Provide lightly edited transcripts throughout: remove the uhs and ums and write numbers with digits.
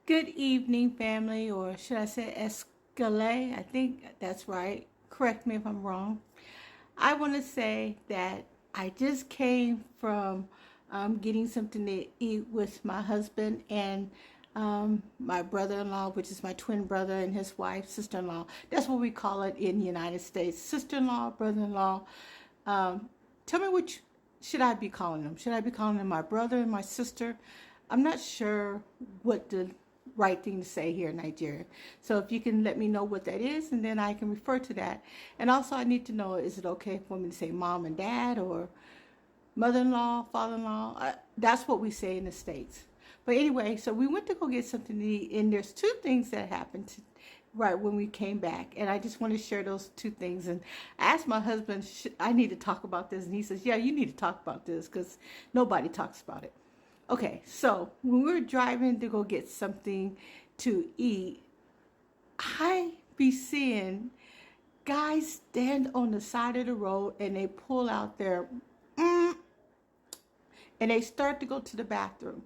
Good evening, family, or should I say escalade? I think that's right. Correct me if I'm wrong. I want to say that I just came from getting something to eat with my husband and my brother-in-law, which is my twin brother, and his wife, sister-in-law. That's what we call it in the United States. Sister-in-law, brother-in-law. Um, Tell me which should I be calling them? Should I be calling them my brother and my sister? I'm not sure what the right thing to say here in Nigeria. So if you can let me know what that is, and then I can refer to that. And also I need to know, is it okay for me to say mom and dad or mother-in-law, father-in-law? That's what we say in the States. But anyway, so we went to go get something to eat, and there's two things that happened right when we came back, and I just want to share those two things. And I asked my husband, I need to talk about this, and he says, yeah, you need to talk about this because nobody talks about it. Okay, so when we were driving to go get something to eat, I be seeing guys stand on the side of the road and they pull out their and they start to go to the bathroom.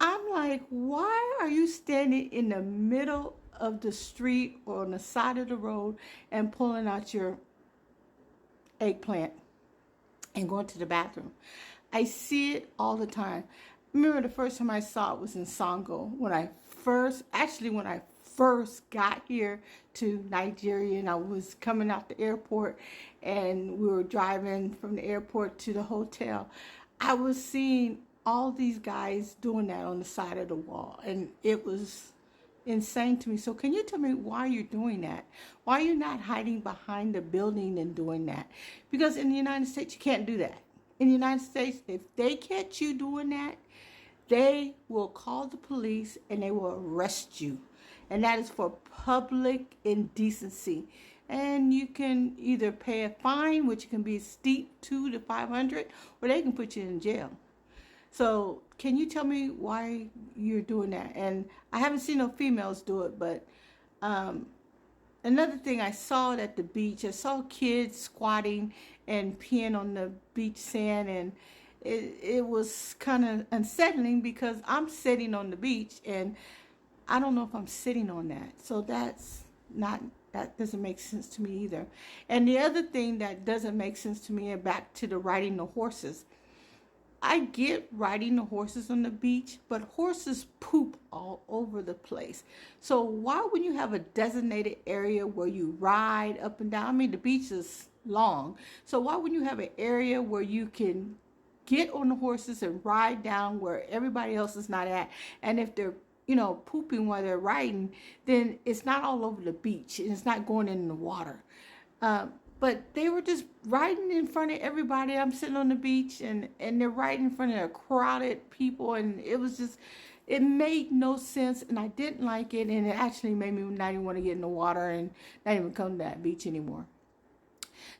I'm like, why are you standing in the middle of the street or on the side of the road and pulling out your eggplant and going to the bathroom? I see it all the time. Remember the first time I saw it was in Songo when I first got here to Nigeria, and I was coming out the airport and we were driving from the airport to the hotel. I was seeing all these guys doing that on the side of the wall, and it was insane to me. So can you tell me why you're doing that? Why are you not hiding behind the building and doing that? Because in the United States, you can't do that. In the United States, if they catch you doing that, they will call the police and they will arrest you. And that is for public indecency. And you can either pay a fine, which can be steep, 200 to 500, or they can put you in jail. So can you tell me why you're doing that? And I haven't seen no females do it, but another thing, I saw it at the beach. I saw kids squatting and peeing on the beach sand, and it was kind of unsettling because I'm sitting on the beach and I don't know if I'm sitting on that. So that doesn't make sense to me either. And the other thing that doesn't make sense to me, and back to the riding the horses, I get riding the horses on the beach, but horses poop all over the place. So why would you have a designated area where you ride up and down? I mean, the beach is long. So why wouldn't you have an area where you can get on the horses and ride down where everybody else is not at? And if they're pooping while they're riding, then it's not all over the beach and it's not going in the water. But they were just riding in front of everybody. I'm sitting on the beach and they're riding in front of a crowded people, and it made no sense, and I didn't like it, and it actually made me not even want to get in the water and not even come to that beach anymore.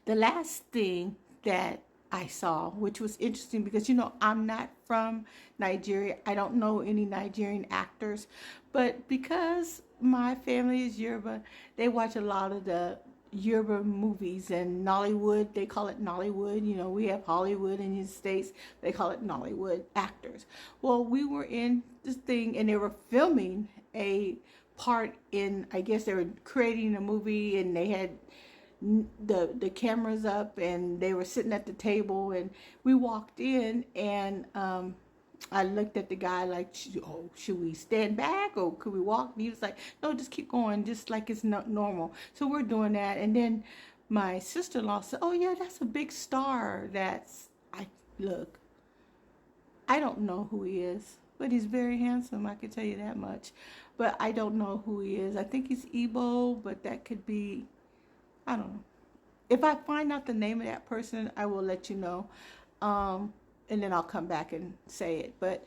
The last thing that I saw, which was interesting because, I'm not from Nigeria. I don't know any Nigerian actors, but because my family is Yoruba, they watch a lot of the Yoruba movies and Nollywood. They call it Nollywood. We have Hollywood in the States. They call it Nollywood actors. Well, we were in this thing and they were filming a part in, I guess they were creating a movie, and they had the cameras up and they were sitting at the table, and we walked in, and I looked at the guy like, should we stand back or could we walk? And he was like, no, just keep going, just like it's not normal. So we're doing that, and then my sister-in-law said, oh yeah, that's a big star. Look, I don't know who he is, but he's very handsome, I can tell you that much. But I don't know who he is. I think he's Igbo, but that could be, I don't know. If I find out the name of that person, I will let you know. And then I'll come back and say it. But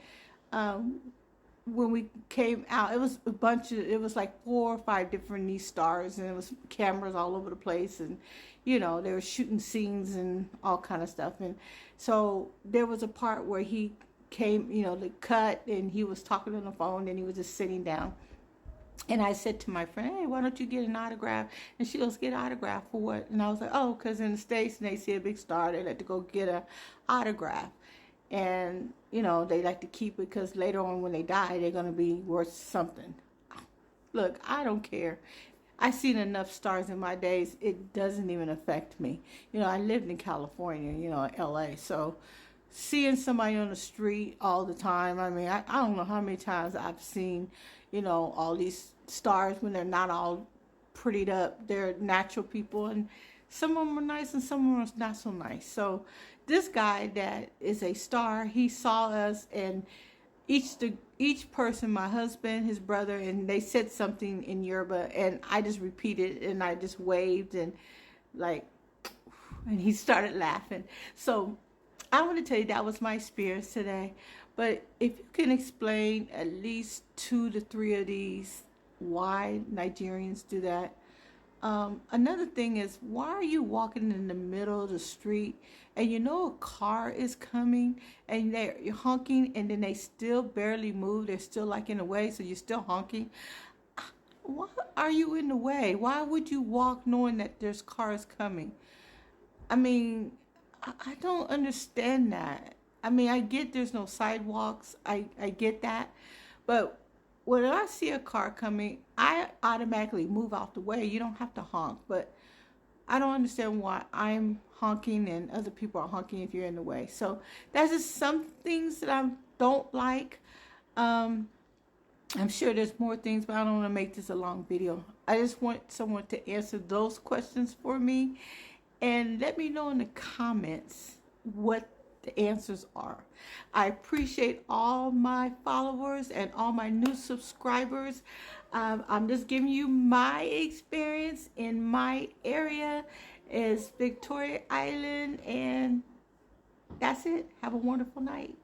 when we came out, it was like 4 or 5 different these stars, and it was cameras all over the place, and they were shooting scenes and all kind of stuff. And so there was a part where he came, the cut, and he was talking on the phone, and he was just sitting down. And I said to my friend, hey, why don't you get an autograph? And she goes, get an autograph for what? And I was like, oh, because in the States, and they see a big star, they let to go get an autograph. And, you know, they like to keep it because later on when they die, they're going to be worth something. Look, I don't care. I've seen enough stars in my days. It doesn't even affect me. You know, I lived in California, you know, LA. So seeing somebody on the street all the time, I mean, I don't know how many times I've seen, you know, all these stars when they're not all prettied up. They're natural people, and some of them are nice and some of them are not so nice. So this guy that is a star, he saw us, and each person, my husband, his brother, and they said something in Yoruba, and I just repeated and I just waved and like, and he started laughing. So I want to tell you that was my experience today. But if you can explain at least 2 to 3 of these, why Nigerians do that. Another thing is, why are you walking in the middle of the street and you know a car is coming and you're honking and then they still barely move? They're still like in the way, so you're still honking. Why are you in the way? Why would you walk knowing that there's cars coming? I mean, I don't understand that. I mean, I get there's no sidewalks. I get that. But when I see a car coming, I automatically move out the way. You don't have to honk. But I don't understand why I'm honking and other people are honking if you're in the way. So that's just some things that I don't like. I'm sure there's more things, but I don't want to make this a long video. I just want someone to answer those questions for me. And let me know in the comments what the answers are. I appreciate all my followers and all my new subscribers. I'm just giving you my experience in my area is Victoria Island, and that's it. Have a wonderful night.